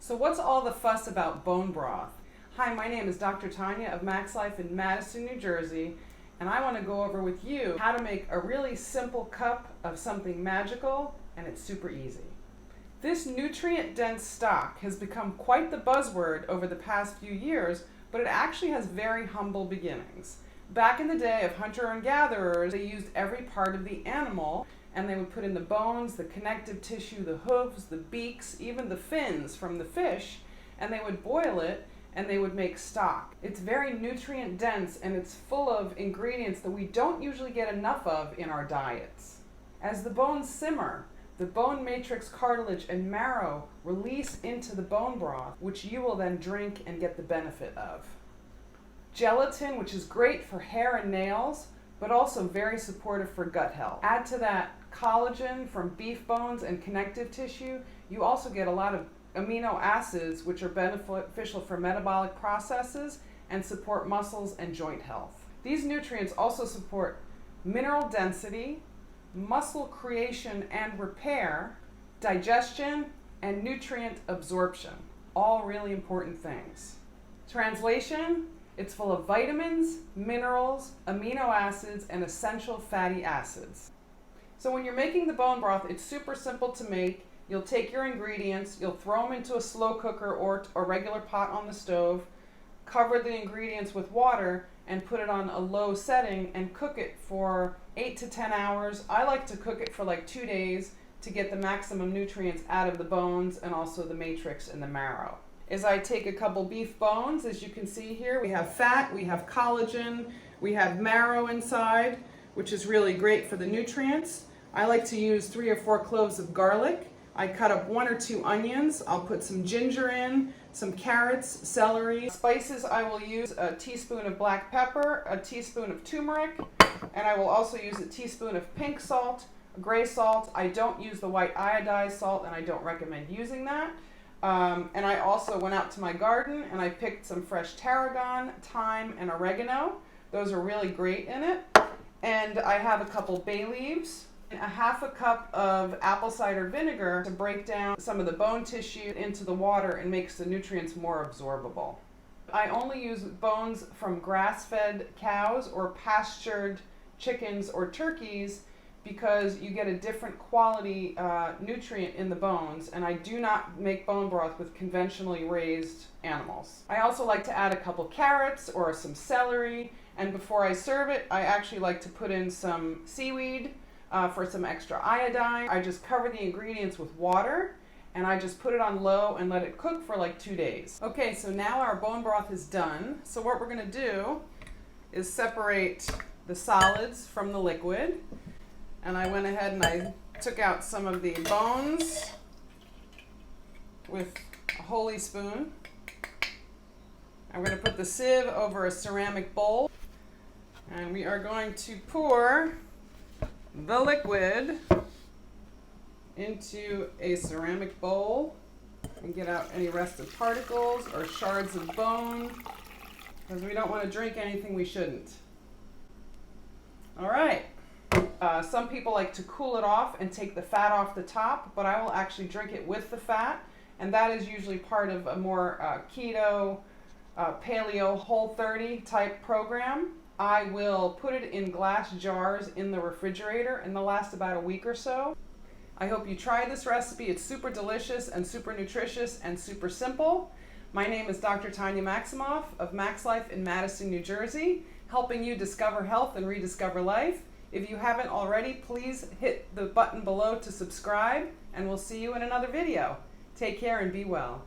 So what's all the fuss about bone broth? Hi, my name is Dr. Tanya of Max Life in Madison, New Jersey, and I want to go over with you how to make a really simple cup of something magical, and it's super easy. This nutrient-dense stock has become quite the buzzword over the past few years, but it actually has very humble beginnings. Back in the day of hunter and gatherers, they used every part of the animal, and they would put in the bones, the connective tissue, the hooves, the beaks, even the fins from the fish, and they would boil it and they would make stock. It's very nutrient dense and it's full of ingredients that we don't usually get enough of in our diets. As the bones simmer, the bone matrix, cartilage, and marrow release into the bone broth, which you will then drink and get the benefit of. Gelatin, which is great for hair and nails, but also very supportive for gut health. Add to that collagen from beef bones and connective tissue. You also get a lot of amino acids, which are beneficial for metabolic processes and support muscles and joint health. These nutrients also support mineral density, muscle creation and repair, digestion, and nutrient absorption. All really important things. Translation: it's full of vitamins, minerals, amino acids, and essential fatty acids. So when you're making the bone broth, it's super simple to make. You'll take your ingredients, you'll throw them into a slow cooker or a regular pot on the stove, cover the ingredients with water, and put it on a low setting and cook it for 8 to 10 hours. I like to cook it for like 2 days to get the maximum nutrients out of the bones and also the matrix and the marrow. As I take a couple beef bones, as you can see here, we have fat, we have collagen, we have marrow inside, which is really great for the nutrients. I like to use 3 or 4 cloves of garlic. I cut up 1 or 2 onions. I'll put some ginger in, some carrots, celery. Spices, I will use a teaspoon of black pepper, a teaspoon of turmeric, and I will also use a teaspoon of pink salt, gray salt. I don't use the white iodized salt, and I don't recommend using that. And I also went out to my garden and I picked some fresh tarragon, thyme, and oregano. Those are really great in it. And I have a couple bay leaves, a half a cup of apple cider vinegar to break down some of the bone tissue into the water and makes the nutrients more absorbable. I only use bones from grass-fed cows or pastured chickens or turkeys because you get a different quality nutrient in the bones, and I do not make bone broth with conventionally raised animals. I also like to add a couple carrots or some celery, and before I serve it, I actually like to put in some seaweed for some extra iodine. I just cover the ingredients with water, and I just put it on low and let it cook for like 2 days. Okay, so now our bone broth is done. So what we're gonna do is separate the solids from the liquid. And I went ahead and I took out some of the bones with a holy spoon. I'm going to put the sieve over a ceramic bowl, and we are going to pour the liquid into a ceramic bowl and get out any rest of particles or shards of bone, because we don't want to drink anything we shouldn't. All right. Some people like to cool it off and take the fat off the top, but I will actually drink it with the fat, and that is usually part of a more keto, paleo, Whole30 type program. I will put it in glass jars in the refrigerator, and they'll last about a week or so. I hope you try this recipe. It's super delicious and super nutritious and super simple. My name is Dr. Tanya Maximoff of Max Life in Madison, New Jersey, helping you discover health and rediscover life. If you haven't already, please hit the button below to subscribe, and we'll see you in another video. Take care and be well.